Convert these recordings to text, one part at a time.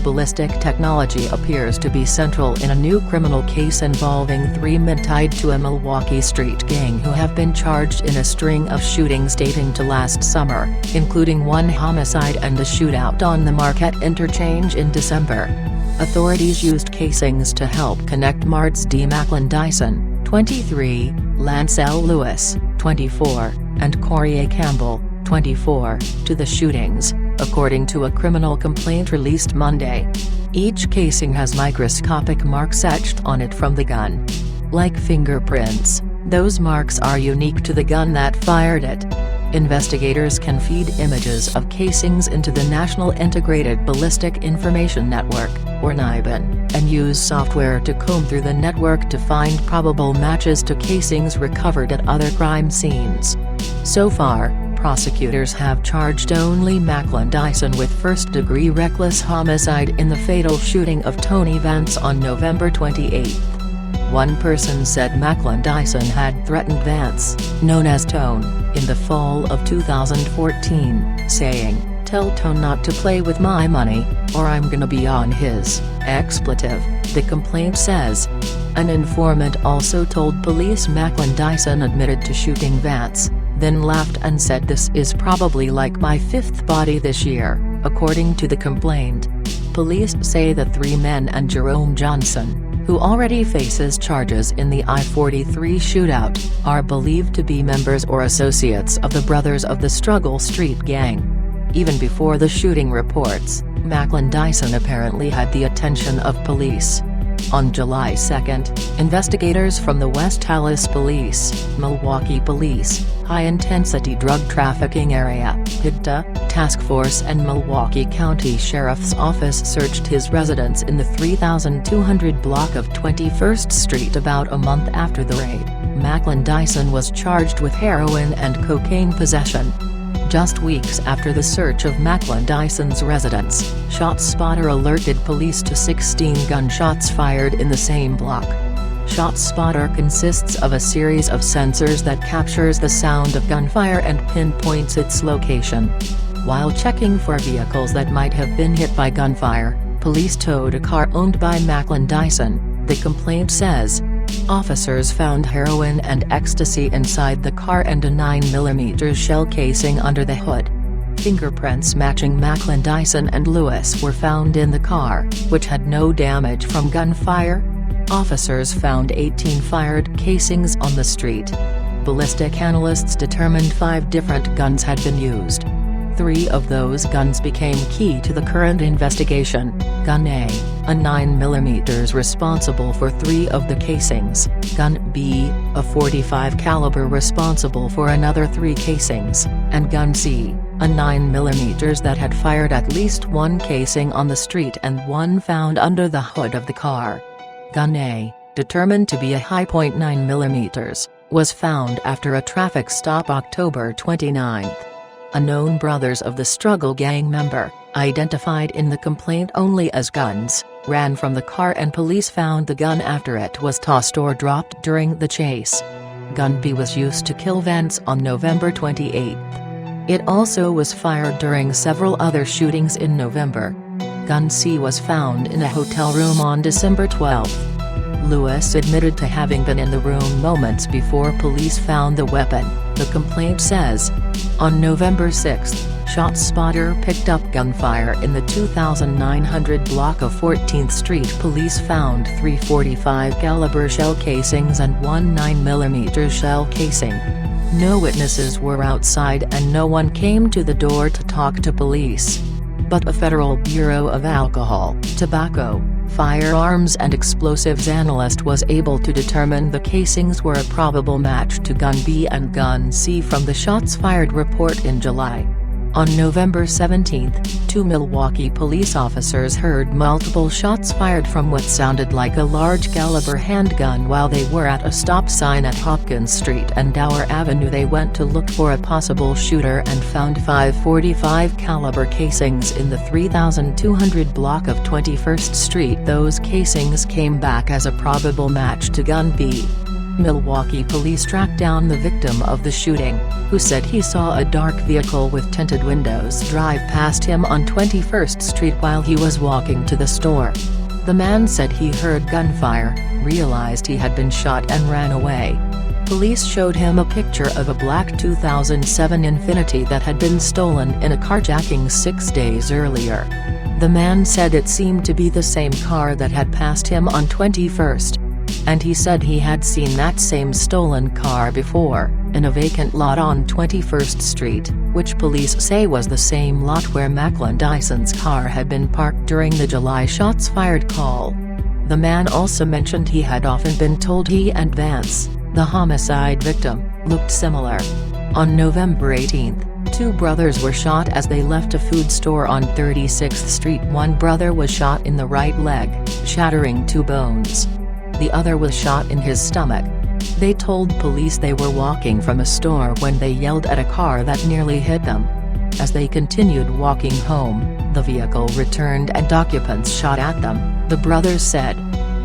ballistic technology appears to be central in a new criminal case involving 3 men tied to a Milwaukee street gang who have been charged in a string of shootings dating to last summer, including 1 homicide and a shootout on the Marquette interchange in December. Authorities used casings to help connect Martz D. Macklin Dyson, 23, Lance L. Lewis, 24, and Corey A. Campbell, 24, to the shootings, according to a criminal complaint released Monday. Each casing has microscopic marks etched on it from the gun. Like fingerprints, those marks are unique to the gun that fired it. Investigators can feed images of casings into the National Integrated Ballistic Information Network, or NIBIN, and use software to comb through the network to find probable matches to casings recovered at other crime scenes. So far, prosecutors have charged only Macklin Dyson with first-degree reckless homicide in the fatal shooting of Tony Vance on November 28. One person said Macklin Dyson had threatened Vance, known as Tone, in the fall of 2014, saying, "Tell Tone not to play with my money, or I'm gonna be on his expletive," the complaint says. An informant also told police Macklin Dyson admitted to shooting Vance, then laughed and said, "This is probably like my 5th body this year," according to the complaint. Police say the 3 men and Jerome Johnson, who already faces charges in the I-43 shootout, are believed to be members or associates of the Brothers of the Struggle Street Gang. Even before the shooting reports, Macklin Dyson apparently had the attention of police. On July 2, investigators from the West Allis Police, Milwaukee Police, High-Intensity Drug Trafficking Area, HIDTA, Task Force and Milwaukee County Sheriff's Office searched his residence in the 3200 block of 21st Street about a month after the raid. Macklin Dyson was charged with heroin and cocaine possession. Just weeks after the search of Macklin Dyson's residence, ShotSpotter alerted police to 16 gunshots fired in the same block. ShotSpotter consists of a series of sensors that captures the sound of gunfire and pinpoints its location. While checking for vehicles that might have been hit by gunfire, police towed a car owned by Macklin Dyson, the complaint says. Officers found heroin and ecstasy inside the car and a 9mm shell casing under the hood. Fingerprints matching Macklin Dyson and Lewis were found in the car, which had no damage from gunfire. Officers found 18 fired casings on the street. Ballistic analysts determined 5 different guns had been used. 3 of those guns became key to the current investigation. Gun A, a 9mm responsible for 3 of the casings, Gun B, a .45 caliber responsible for another 3 casings, and Gun C, a 9mm that had fired at least 1 casing on the street and 1 found under the hood of the car. Gun A, determined to be a high .9mm, was found after a traffic stop October 29. A known Brothers of the Struggle gang member, identified in the complaint only as Guns, ran from the car and police found the gun after it was tossed or dropped during the chase. Gun B was used to kill Vance on November 28. It also was fired during several other shootings in November. Gun C was found in a hotel room on December 12. Lewis admitted to having been in the room moments before police found the weapon, the complaint says. On November 6, ShotSpotter picked up gunfire in the 2900 block of 14th Street. Police found 3 .45 caliber shell casings and 1 9mm shell casing. No witnesses were outside and no one came to the door to talk to police. But a Federal Bureau of Alcohol, Tobacco, Firearms and Explosives analyst was able to determine the casings were a probable match to Gun B and Gun C from the shots fired report in July. On November 17, 2 Milwaukee police officers heard multiple shots fired from what sounded like a large-caliber handgun while they were at a stop sign at Hopkins Street and Dower Avenue. They went to look for a possible shooter and found 5 .45 caliber casings in the 3200 block of 21st Street. Those casings came back as a probable match to Gun B. Milwaukee police tracked down the victim of the shooting, who said he saw a dark vehicle with tinted windows drive past him on 21st Street while he was walking to the store. The man said he heard gunfire, realized he had been shot and ran away. Police showed him a picture of a black 2007 Infiniti that had been stolen in a carjacking 6 days earlier. The man said it seemed to be the same car that had passed him on 21st. And he said he had seen that same stolen car before, in a vacant lot on 21st Street, which police say was the same lot where Macklin Dyson's car had been parked during the July shots fired call. The man also mentioned he had often been told he and Vance, the homicide victim, looked similar. On November 18, two brothers were shot as they left a food store on 36th Street. One brother was shot in the right leg, shattering 2 bones. The other was shot in his stomach. They told police they were walking from a store when they yelled at a car that nearly hit them. As they continued walking home, the vehicle returned and occupants shot at them, the brothers said.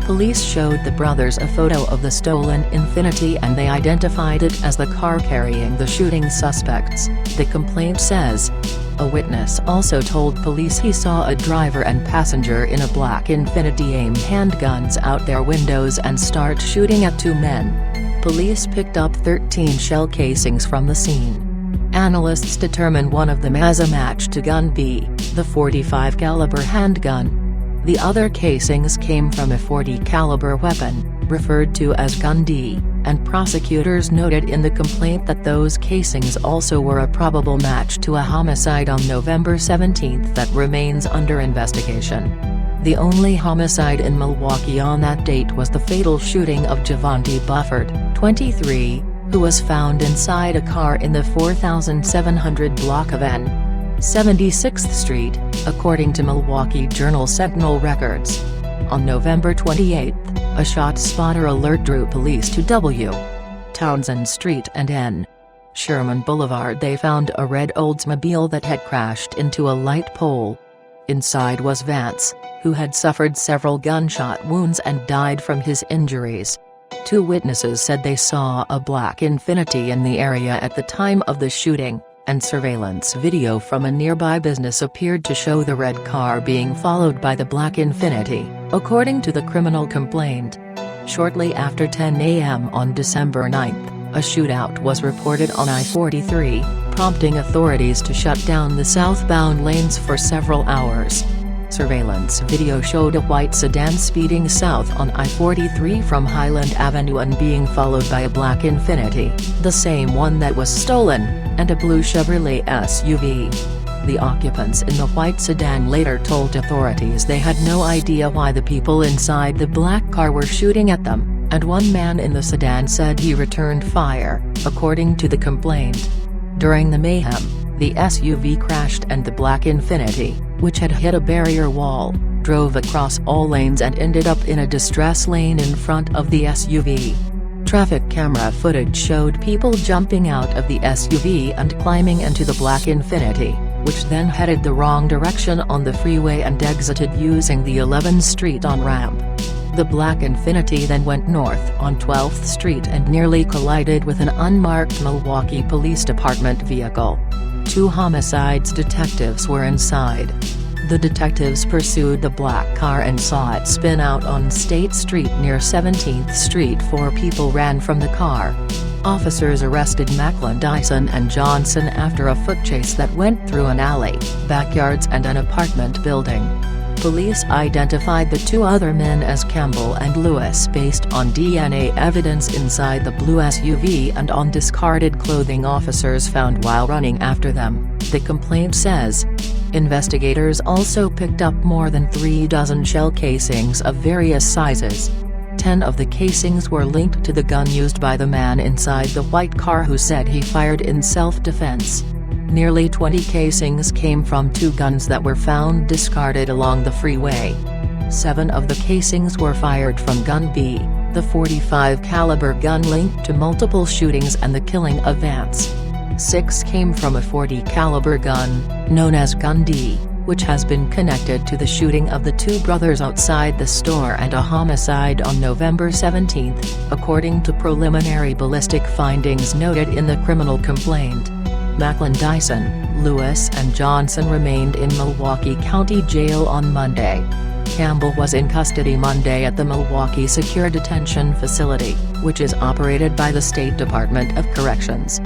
Police showed the brothers a photo of the stolen Infiniti and they identified it as the car carrying the shooting suspects, the complaint says. A witness also told police he saw a driver and passenger in a black Infiniti aim handguns out their windows and start shooting at 2 men. Police picked up 13 shell casings from the scene. Analysts determined one of them as a match to Gun B, the .45 caliber handgun. The other casings came from a .40 caliber weapon, referred to as Gun D, and prosecutors noted in the complaint that those casings also were a probable match to a homicide on November 17 that remains under investigation. The only homicide in Milwaukee on that date was the fatal shooting of Javonte Bufford, 23, who was found inside a car in the 4700 block of N. 76th Street, according to Milwaukee Journal-Sentinel records. On November 28, a ShotSpotter alert drew police to W. Townsend Street and N. Sherman Boulevard. They found a red Oldsmobile that had crashed into a light pole. Inside was Vance, who had suffered several gunshot wounds and died from his injuries. 2 witnesses said they saw a black Infiniti in the area at the time of the shooting, and surveillance video from a nearby business appeared to show the red car being followed by the black Infiniti, according to the criminal complaint. Shortly after 10 a.m. on December 9, a shootout was reported on I-43, prompting authorities to shut down the southbound lanes for several hours. Surveillance video showed a white sedan speeding south on I-43 from Highland Avenue and being followed by a black Infiniti, the same one that was stolen, and a blue Chevrolet SUV. The occupants in the white sedan later told authorities they had no idea why the people inside the black car were shooting at them, and one man in the sedan said he returned fire, according to the complaint. During the mayhem, the SUV crashed and the black Infiniti, which had hit a barrier wall, drove across all lanes and ended up in a distress lane in front of the SUV. Traffic camera footage showed people jumping out of the SUV and climbing into the black Infiniti, which then headed the wrong direction on the freeway and exited using the 11th Street on-ramp. The black Infiniti then went north on 12th Street and nearly collided with an unmarked Milwaukee Police Department vehicle. 2 homicides detectives were inside. The detectives pursued the black car and saw it spin out on State Street near 17th Street. 4 people ran from the car. Officers arrested Macklin Dyson and Johnson after a foot chase that went through an alley, backyards and an apartment building. Police identified the 2 other men as Campbell and Lewis based on DNA evidence inside the blue SUV and on discarded clothing officers found while running after them, the complaint says. Investigators also picked up more than 3 dozen shell casings of various sizes. 10 of the casings were linked to the gun used by the man inside the white car who said he fired in self-defense. Nearly 20 casings came from 2 guns that were found discarded along the freeway. 7 of the casings were fired from Gun B, the .45 caliber gun linked to multiple shootings and the killing of Vance. 6 came from a .40 caliber gun, known as Gun D, which has been connected to the shooting of the two brothers outside the store and a homicide on November 17, according to preliminary ballistic findings noted in the criminal complaint. Macklin, Dyson, Lewis and Johnson remained in Milwaukee County Jail on Monday. Campbell was in custody Monday at the Milwaukee Secure Detention Facility, which is operated by the State Department of Corrections.